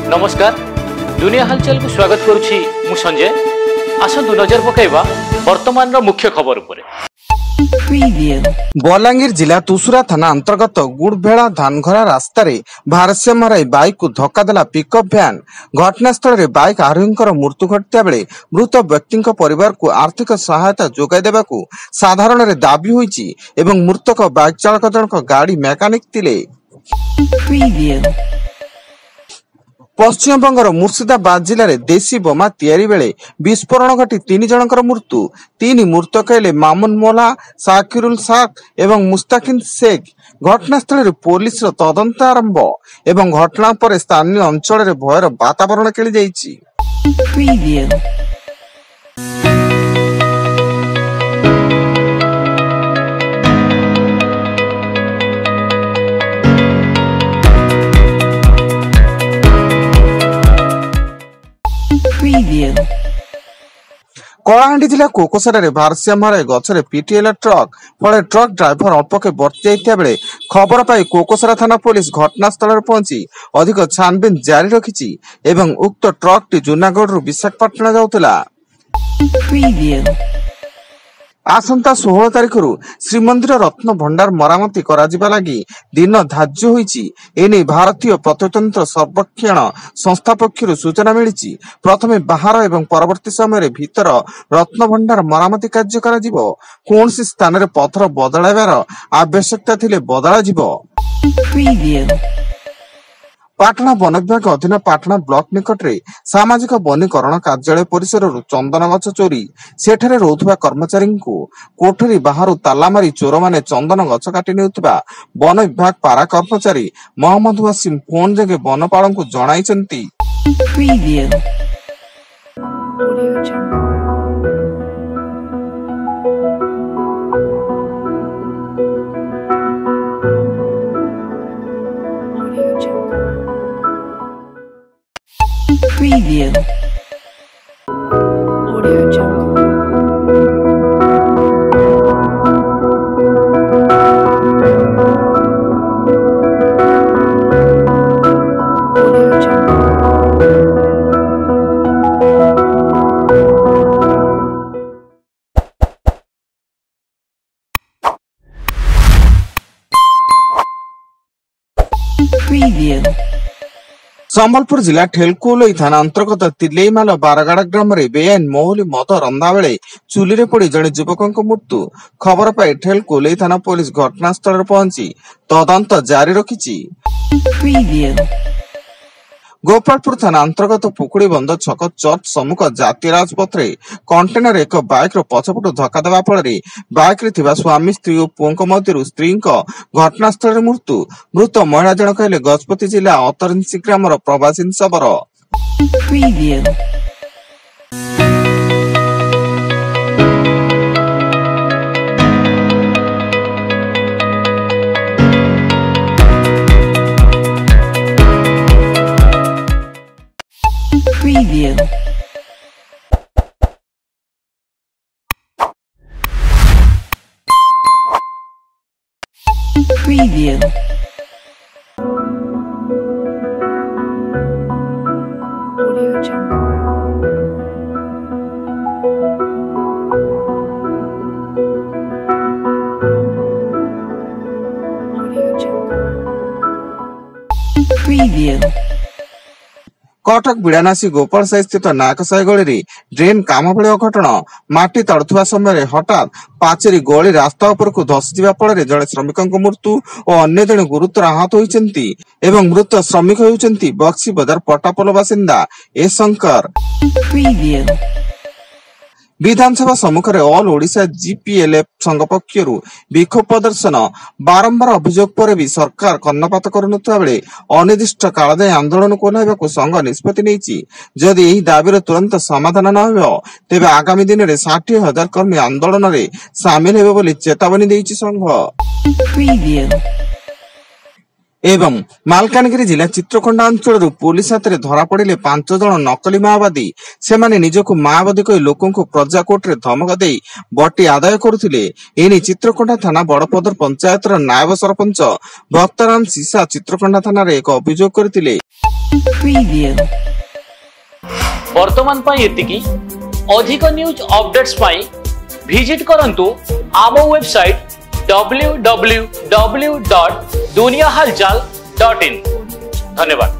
नमस्कार दुनिया हालचाल को स्वागत करुछि मु संजय। आसंतु नजर पकाइबा वर्तमान रो मुख्य खबर उपरे। बलांगीर जिला तुसुरा थाना अंतर्गत गुड़भेड़ा धानघरा रास्तार भारसाम्य हराई बाइक को धक्का देला पिकअप भ्यान। घटनास्थल में बाइक आरोही मृत्यु घटिता बेले मृत व्यक्ति परिवार को आर्थिक सहायता जोगाई देबाकू साधारण रे दाबी होईची एवं मृतक बाइक चालक जनक गाड़ी मेकानिक थिले। पश्चिम बंगर मुर्शिदाबाद जिले में देशी बोमा तैयारी बेले विस्फोरण घटी 3 जनकर मृत्यु। 3 मृतक हेले मामुन मोला, साकिरुल साक एवं मुस्ताकिन शेख। घटनास्थल में पुलिस तदंत आरंभ एवं घटना पर स्थानीय अंचल में भयर वातावरण खेली जाइछि। कलाहांडी जिला कोकोसरा भारसाम्य हराई गछरे पिटिएला ट्रक फल ट्रक ड्राइवर अल्पके बर्ती जाइता बेले खबर पाई कोकोसरा थाना पुलिस घटनास्थल में पहुंची अधिक छानबीन जारी रखिछि एवं उक्त ट्रकटी जूनागढ़ विशाखापट्टनम जाउतला। आसंता 16 तारिख श्रीमंदिर रत्न भंडार मरामती कराजिबा लागि दिन धार्य होईची। एने भारतीय प्रत्नतंत्र सर्वेक्षण संस्था पक्षरु सूचना मिलिची। प्रथमे बाहर एवं परवर्ती समय भीतर रत्न भंडार मरामती कार्य कराजिबो। कोनसी स्थान रे पत्थर बदलाइबार आवश्यकता थिले बदला जिवो। पाटना वन विभाग अधीन पाटना ब्लॉक निकट में सामाजिक वनीकरण कार्यालय परिसर चंदन गछ चोरी। सेठारे रहुथुबा कर्मचारी को कोठरी बाहर ताला मारी चोर माने चंदन गछ काटी नेउथुबा वन विभाग पारा कर्मचारी मोहम्मद वासिम फोन जगे वनपाल को जणाइछन्ती। Preview. Audio Jungle. Audio Jungle. Preview. Sambalpur जिला ठेलकोलई थाना अंतर्गत तिलेईमाल बारगाड़ा ग्राम में बेआईन महुली मद रंधा बेले चुली पड़ी जड़े युवक मृत्यु। खबर पाई ठेलकोलई थाना पुलिस घटनास्थल में पहुंची तदंत जारी रखिछि। गोपालपुर थाना अंतर्गत पुकुड़ी बंद छक चर्च सम्मुख जातीय राजपथ रे कंटेनर एक बाइक पछपटू धक्का देवा फल बाइक रे थिबा स्वामी स्त्री और पुओं मध्य स्त्री घटनास्थल में मृत्यु। मृत महिला जनक हेले गजपति जिला अतरिंसी ग्राम प्रवासी शबर। Preview. Preview. Audio Jungle. Audio Jungle. Preview. Cuttack बिड़ानासी Gopal Sai स्थित नाकसाई गली ड्रेन काम बेले अघटन। माटी तड़ुवा समय हठात पाचेरी गली रास्ता उपर को धसीजा फल जड़े श्रमिक मृत्यु और अन्य जड़े गुरुतर आहत होती। मृत श्रमिक होती बक्सी बजार पटापोल बासिंदा ए शंकर। विधानसभा सम्मुख में ऑल ओडिशा जीपीएलएफ संघ पक्षरु विक्षोभ प्रदर्शन। बारंबार अभियोग पर भी सरकार कर्णपात करुनथिबा बेले अनिर्दिष्ट काल जाए आंदोलन को ओह्लाइबाकू संघ निष्पत्ति नेइछि। जदि एही दाबीर तुरंत समाधान न होइबो तेबे आगामी दिन में 60,000 कर्मी आंदोलन में सामिल हेबे बोली चेतावनी देइछि संघ। एवं मालकानगिरी जिला चित्रकोंडा अंचल पुलिस हाथ में धरा पड़े 5 जन नकली माओवादी। सेमाने निजको माओवादी कही लोकों को प्रजा कोर्ट रे धमक दे बटी आदाय करुथिले। एने चित्रकोंडा थाना बड़पदर पंचायतर नायब सरपंच भक्तराम सीसा चित्रकोंडा थाना रे एक अभियोग करथिले। Preview. वर्तमान पाई एतिकी अधिक न्यूज अपडेट्स पाई विजिट करंतु आम वेबसाइट www.duniyahalchal.in। धन्यवाद।